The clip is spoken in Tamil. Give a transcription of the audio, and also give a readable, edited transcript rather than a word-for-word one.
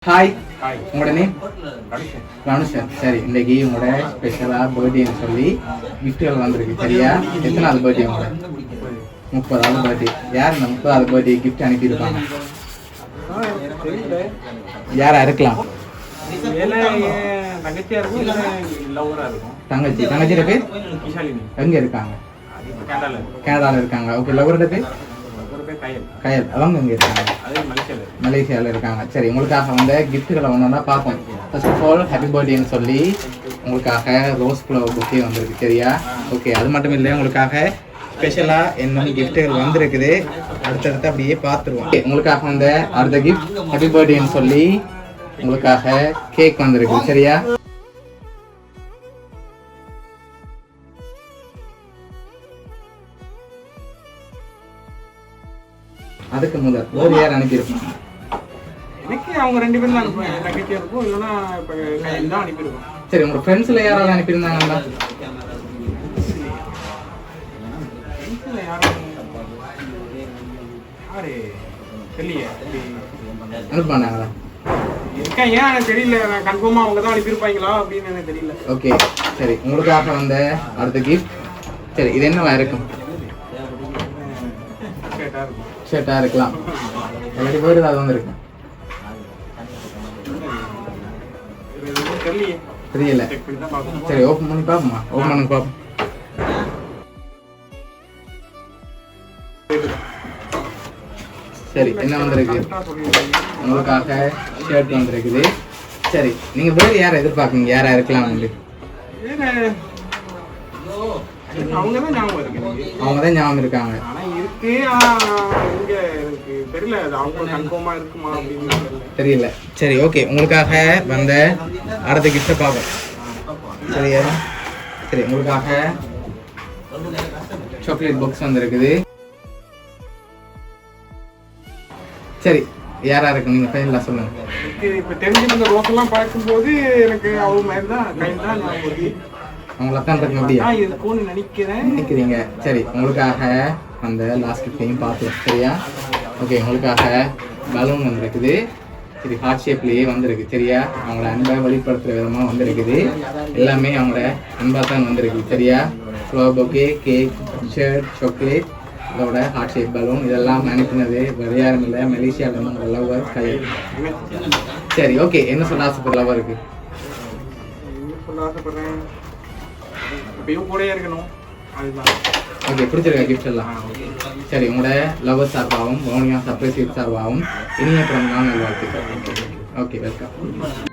ஹாய், உங்களோட நேம்? கனுஷன். சரி, இன்னைக்கு உங்களோட ஸ்பெஷலாக பர்த்டேன்னு சொல்லி கிஃப்ட்டுகள் வந்திருக்கு. சரியா? எத்தனாவது பர்த்டே உங்களோட? 30வது பர்த்டே. யார் இந்த 30வது பர்த்டே கிஃப்ட் அனுப்பியிருப்பாங்க? யாரா இருக்கலாம்? தங்கச்சி. தங்கச்சியோட பேர் எங்க இருக்காங்க? கனடாவில் இருக்காங்க. ஓகே, லவரோட பேர் கயல். அவங்க எங்க இருக்காங்க? மலேசியாவில் இருக்காங்க. சரி, உங்களுக்காக வந்த கிஃப்ட்டுகளை ஒன்றா பார்ப்போம். ஃபர்ஸ்ட் ஆஃப் ஆல் ஹாப்பி பர்த்டேன்னு சொல்லி உங்களுக்காக ரோஸ் ஃப்ளவர் பொக்கே வந்திருக்கு. சரியா? ஓகே, அது மட்டும் இல்லை, உங்களுக்காக ஸ்பெஷலாக என்னென்ன கிஃப்ட்டுகள் வந்திருக்குது அடுத்தடுத்து அப்படியே பார்த்துருவோம். உங்களுக்காக வந்த அடுத்த கிஃப்ட் ஹாப்பி பர்த்டேன்னு சொல்லி உங்களுக்காக கேக் வந்திருக்கு. சரியா? அதுக்கு முதல் வேறு யார் அனுப்பியிருப்பாங்க? எனக்கு அவங்க ரெண்டு பேரும் தான் அனுப்புவேன். தங்கச்சியாக இருக்கும், இல்லைன்னா இப்போ கையில் தான் அனுப்பியிருக்கோம். சரி, உங்கள் ஃப்ரெண்ட்ஸில் யாராவது அனுப்பியிருந்தாங்களா? ஃப்ரெண்ட்ஸில் யாரும் யாரு தெரியலையே. அனுப்பானாங்களா? இருக்கேன், ஏன் எனக்கு தெரியல. நான் கன்ஃபார்மாக அவங்க தான் அனுப்பியிருப்பாங்களா அப்படின்னு எனக்கு தெரியல. ஓகே, சரி, உங்களுக்காக வந்த அடுத்த கிஃப்ட். சரி, இது என்னவா இருக்கும்? கேட்டாக இருக்கும். ஷர்ட்டாக இருக்கலாம். எல்லாத்தையும் போயிட்டு அது வந்துருக்கு. தெரியல. சரி, ஓப்பன் பண்ணி பார்ப்போமா? ஓப்பன் பண்ணி பார்ப்போம். சரி, என்ன வந்திருக்கு? உங்களுக்காக ஷர்ட் வந்திருக்குது. சரி, நீங்கள் வேறு யாரை எதிர்பார்க்குறீங்க? யாராக இருக்கலாம் உங்களுக்கு? அவங்க தான் ஞாபகம் இருக்கு. அவங்க தான் ஞாபகம் இருக்காங்க. ஆனால் இருக்கு, இங்கே எனக்கு தெரியல. அது அவங்க கன்ஃபார்மாக இருக்குமா அப்படின்னு தெரியல. சரி, ஓகே, உங்களுக்காக வந்த அடுத்த கிஃப்ட்டை பார்ப்போம். சரியா? சரி, உங்களுக்காக சாக்லேட் பாக்ஸ் வந்திருக்குது. சரி, யாரா இருக்கு? நீங்கள் ஃபைனலாக சொல்லுங்கள். எனக்கு இப்போ தெரிஞ்சிருந்த ரோஸெல்லாம் பார்க்கும்போது எனக்கு அவங்க மாதிரி தான் கையில் தான் ஞாபகம். அவங்கள தான் இருக்கு. அப்படியா இருக்கும்னு நினைக்கிறீங்க? சரி, உங்களுக்காக அந்த லாஸ்ட் கிஃப்டையும் பார்த்துருவோம். சரியா? ஓகே, உங்களுக்காக பலூன் வந்திருக்குது. சரி, ஹார்ட் ஷேப்லேயே வந்திருக்கு. சரியா? அவங்கள அன்பை வெளிப்படுத்துகிற விதமாக வந்திருக்குது. எல்லாமே அவங்கள அன்பாக தான் வந்திருக்கு. சரியா? Flower bouquet, cake, shirt, chocolate, இதோட ஹார்ட் ஷேப் பலூன், இதெல்லாம் அனுப்பினது வேறு யாரும் இல்லை, மலேசியாவில் உங்கள் லவ்வர் கையில். சரி, ஓகே, என்ன சொல்ல ஆசைப்படுற லவ்வருக்கு? சொல்ல ஆசைப்படுறேன், இப்பயும் கூடயே இருக்கணும். அதுதான். ஓகே, பிடிச்சிருக்கா கிஃப்ட் எல்லாம்? சரி, உங்களோட லவர் சார்பாகவும் வவுனியா சர்ப்ரைஸ் சார்பாகவும் இனிய பிறந்த நாள் நல்வாழ்த்துக்கள். Okay, welcome.